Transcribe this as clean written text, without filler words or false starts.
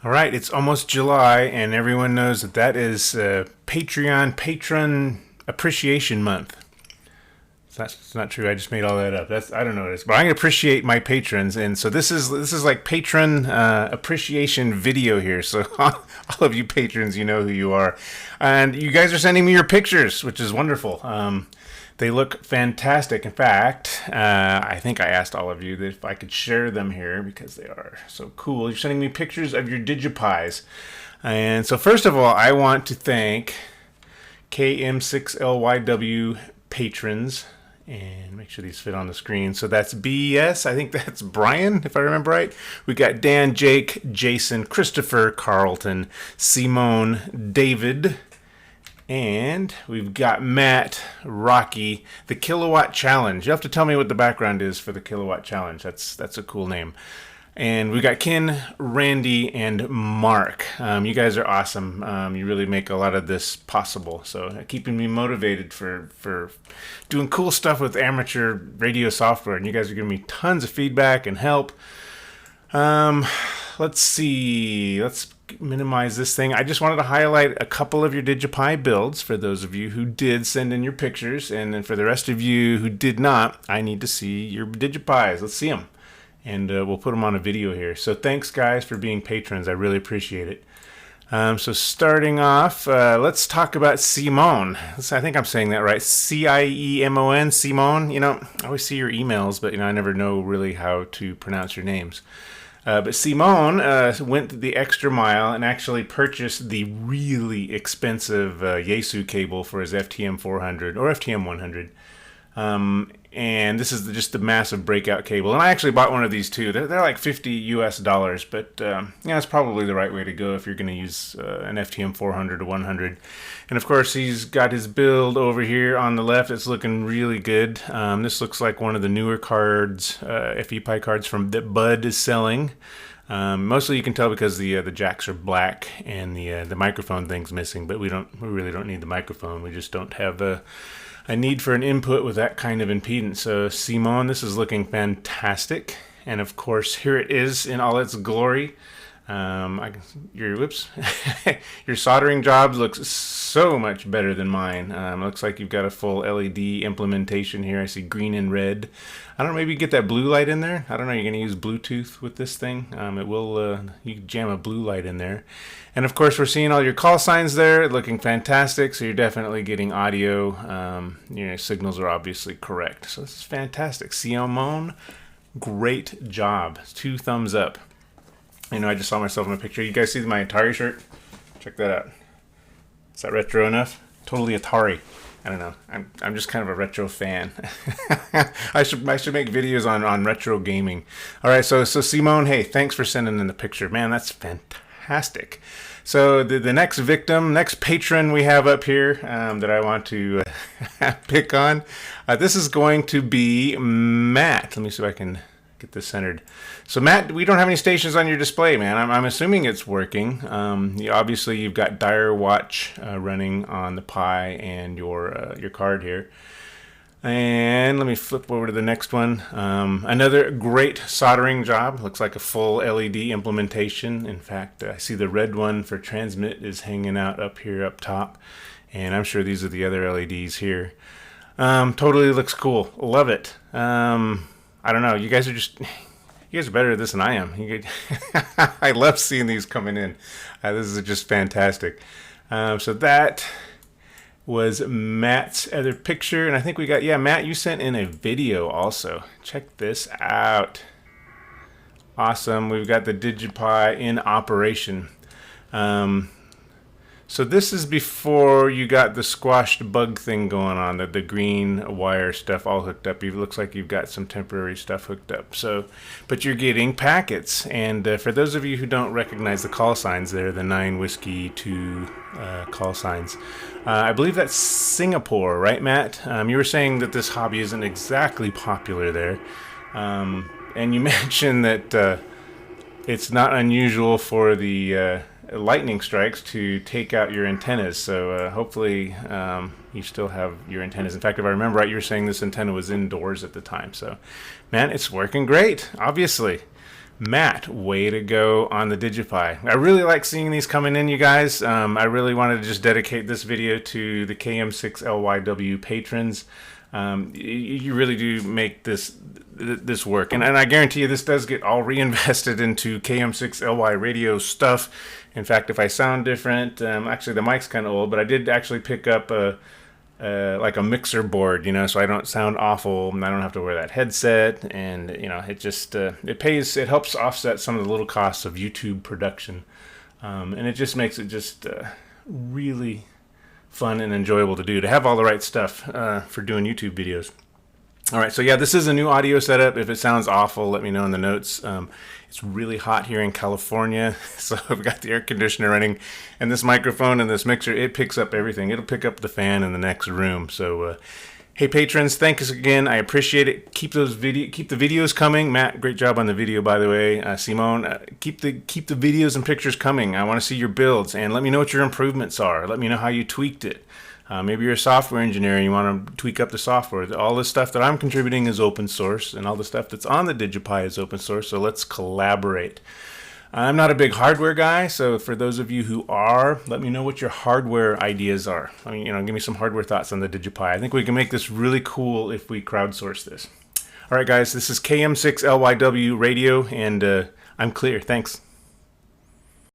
All right, it's almost July, and everyone knows that is Patreon Patron Appreciation Month. It's not true. I just made all that up. I don't know what it is, but I'm gonna appreciate my patrons, and so this is like patron appreciation video here. So all of you patrons, you know who you are, and you guys are sending me your pictures, which is wonderful. They look fantastic. In fact, I think I asked all of you that if I could share them here because they are so cool. You're sending me pictures of your DigiPis. And so first of all, I want to thank KM6LYW Patrons. And make sure these fit on the screen. So that's BS. I think that's Brian, if I remember right. We got Dan, Jake, Jason, Christopher, Carlton, Simone, David, and we've got Matt, Rocky, the Kilowatt Challenge. You have to tell me what the background is for the Kilowatt Challenge. That's a cool name. And we got Ken, Randy, and Mark. You guys are awesome. You really make a lot of this possible. So keeping me motivated for doing cool stuff with amateur radio software. And you guys are giving me tons of feedback and help. Let's see. Let's minimize this thing. I just wanted to highlight a couple of your DigiPi builds for those of you who did send in your pictures. And then for the rest of you who did not, I need to see your DigiPis. Let's see them. And we'll put them on a video here. So thanks, guys, for being patrons. I really appreciate it. So starting off, let's talk about Simone. I think I'm saying that right. Ciemon, Simone. You know, I always see your emails, but I never know really how to pronounce your names. But Simone went the extra mile and actually purchased the really expensive Yaesu cable for his FTM 400 or FTM 100. And this is just the massive breakout cable. And I actually bought one of these too. They're like $50 US, but it's probably the right way to go if you're going to use an FTM 400 or 100. And of course, he's got his build over here on the left. It's looking really good. This looks like one of the newer cards, FEPI cards from that Bud is selling. Mostly you can tell because the jacks are black and the microphone thing's missing. But we really don't need the microphone. We just don't have a need for an input with that kind of impedance. So Simone, this is looking fantastic. And of course, here it is in all its glory. Your soldering job looks so much better than mine. Looks like you've got a full LED implementation here. I see green and red. I don't know, maybe get that blue light in there. I don't know, you're going to use Bluetooth with this thing. You can jam a blue light in there. And of course, we're seeing all your call signs there, looking fantastic. So you're definitely getting audio. Your signals are obviously correct. So this is fantastic. Simone, great job. 2 thumbs up. I just saw myself in a picture. You guys see my Atari shirt? Check that out. Is that retro enough? Totally Atari. I don't know. I'm just kind of a retro fan. I should make videos on retro gaming. All right, so Simone, hey, thanks for sending in the picture. Man, that's fantastic. So the next patron we have up here that I want to pick on, this is going to be Matt. Let me see if I can get this centered. So Matt, we don't have any stations on your display, man. I'm assuming it's working. Obviously you've got Dire Watch running on the Pi and your card here. And let me flip over to the next one. Another great soldering job. Looks like a full LED implementation. In fact, I see the red one for transmit is hanging out up here up top. And I'm sure these are the other LEDs here. Totally looks cool. Love it. I don't know. You guys are better at this than I am. I love seeing these coming in. This is just fantastic. So that was Matt's other picture. And I think we got, Matt, you sent in a video also. Check this out. Awesome. We've got the DigiPi in operation. So this is before you got the squashed bug thing going on, the green wire stuff all hooked up. It looks like you've got some temporary stuff hooked up. But you're getting packets. And for those of you who don't recognize the call signs there, the 9 Whiskey 2 call signs, I believe that's Singapore, right, Matt? You were saying that this hobby isn't exactly popular there. And you mentioned that it's not unusual for the lightning strikes to take out your antennas, so hopefully you still have your antennas. In fact, if I remember right, you were saying this antenna was indoors at the time. So man, it's working great, obviously. Matt, way to go on the DigiPi. I really like seeing these coming in, you guys. I really wanted to just dedicate this video to the KM6LYW patrons. You really do make this work, and I guarantee you this does get all reinvested into KM6LY radio stuff. In fact, if I sound different, actually the mic's kind of old, but I did actually pick up like a mixer board, so I don't sound awful and I don't have to wear that headset, and it just it helps offset some of the little costs of YouTube production, and it just makes it just really fun and enjoyable to have all the right stuff for doing YouTube videos. All right, so yeah, this is a new audio setup. If it sounds awful, let me know in the notes. It's really hot here in California, so I've got the air conditioner running, and this microphone and this mixer, it picks up everything. It'll pick up the fan in the next room. So, hey patrons, thanks again. I appreciate it. Keep the videos coming. Matt, great job on the video, by the way. Simone, keep the videos and pictures coming. I want to see your builds, and let me know what your improvements are. Let me know how you tweaked it. Maybe you're a software engineer and you want to tweak up the software. All the stuff that I'm contributing is open source, and all the stuff that's on the DigiPi is open source, so let's collaborate. I'm not a big hardware guy, so for those of you who are, let me know what your hardware ideas are. I mean, give me some hardware thoughts on the DigiPi. I think we can make this really cool if we crowdsource this. All right, guys, this is KM6LYW Radio, and I'm clear. Thanks.